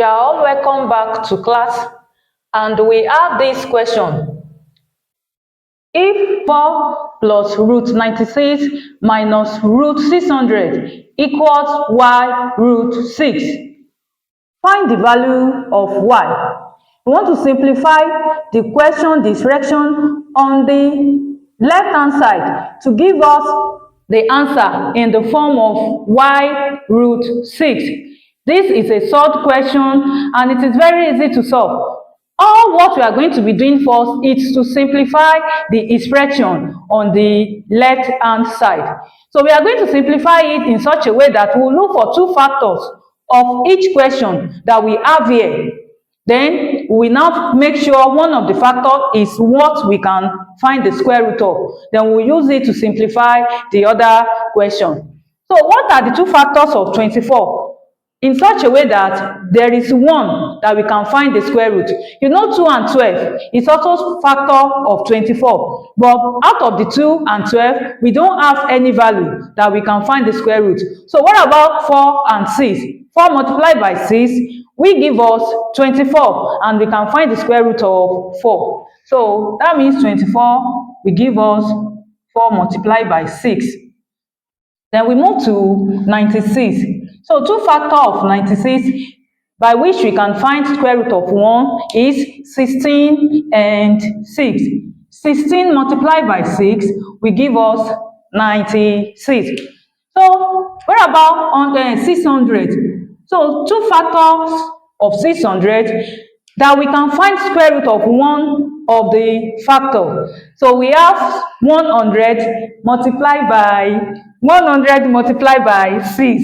You are all welcome back to class, and we have this question. If 4 plus root 96 minus root 600 equals y root 6, find the value of y. We want to simplify the question direction on the left hand side to give us the answer in the form of y root 6. This is a solved question and it is very easy to solve. All what we are going to be doing first is to simplify the expression on the left hand side. So we are going to simplify it in such a way that we will look for two factors of each question that we have here. Then we now make sure one of the factors is what we can find the square root of. Then we'll use it to simplify the other question. So what are the two factors of 24? In such a way that there is one that we can find the square root. You know 2 and 12 is also factor of 24. But out of the 2 and 12, we don't have any value that we can find the square root. So what about 4 and 6? 4 multiplied by 6 will give us 24 and we can find the square root of 4. So that means 24 will give us 4 multiplied by 6. Then we move to 96. So two factors of 96 by which we can find square root of 1 is 16 and 6. 16 multiplied by 6 will give us 96. So what about 600? So two factors of 600 that we can find square root of one of the factor. So we have 100 multiplied by 6.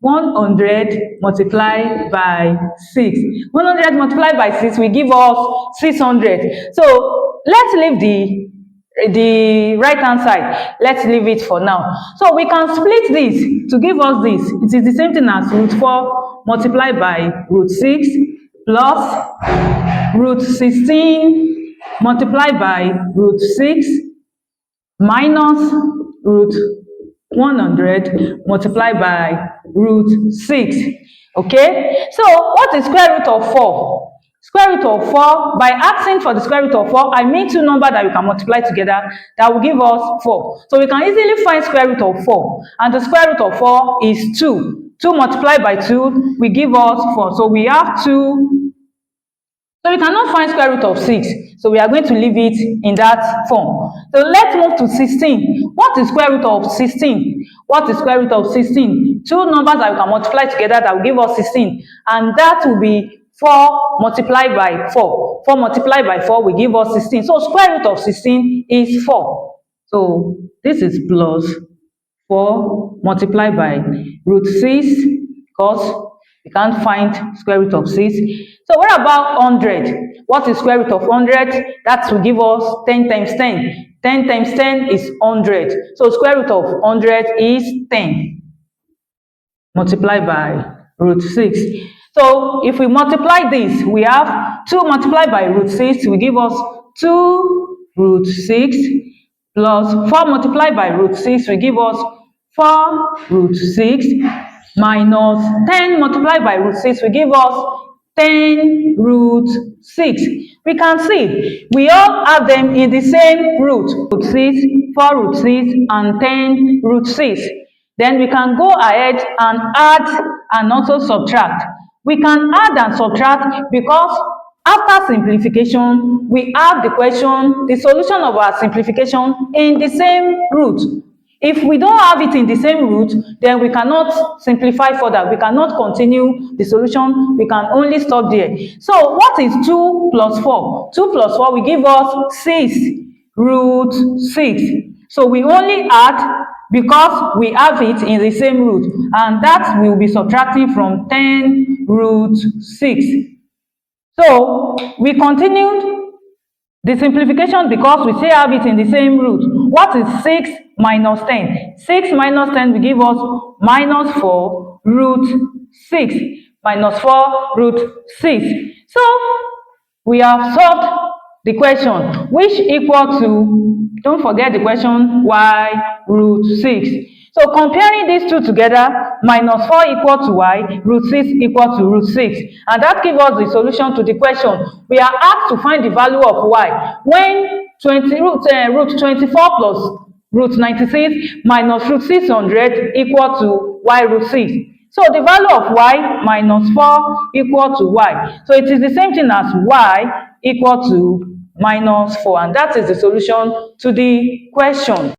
100 multiplied by 6. 100 multiplied by 6 will give us 600. So let's leave the right hand side. Let's leave it for now. So we can split this to give us this. It is the same thing as root 4 multiplied by root 6 plus root 16 multiplied by root 6 minus root 100 multiplied by root 6. Okay, so what is square root of 4? Square root of 4, by asking for the square root of 4, I mean two numbers that we can multiply together that will give us 4. So we can easily find square root of 4, and the square root of 4 is 2. 2 multiplied by 2 will give us 4. So we have 2. So we cannot find square root of 6. So we are going to leave it in that form. So let's move to 16. What is square root of 16? What is square root of 16? Two numbers that we can multiply together that will give us 16. And that will be 4 multiplied by 4. 4 multiplied by 4 will give us 16. So square root of 16 is 4. So this is plus 4 multiplied by root 6 because we can't find square root of 6. So what about 100? What is square root of 100? That will give us 10 times 10. 10 times 10 is 100. So square root of 100 is 10 multiplied by root 6. So if we multiply this, we have 2 multiplied by root 6 will give us 2 root 6 plus 4 multiplied by root 6 will give us 4 root 6 minus 10 multiplied by root 6 will give us 10 root 6. We can see we all have them in the same root. Root 6, 4 root 6 and 10 root 6. Then we can go ahead and add and also subtract. We can add and subtract because after simplification, we have the solution of our simplification in the same root. If we don't have it in the same root, then we cannot simplify further. We cannot continue the solution. We can only stop there. So what is 2 plus 4? 2 plus 4 will give us 6 root 6. So we only add because we have it in the same root. And that will be subtracting from 10 root 6. So we continued the simplification because we still have it in the same root. What is 6 minus 10? 6 minus 10 will give us minus 4 root 6. Minus 4 root 6. So we have solved the question, which equal to, don't forget the question, y root 6. So comparing these two together, minus 4 equal to y, root 6 equal to root 6. And that gives us the solution to the question. We are asked to find the value of y when root 24 plus root 96 minus root 600 equal to y root 6. So the value of y minus 4 equal to y. So it is the same thing as y equal to minus 4. And that is the solution to the question.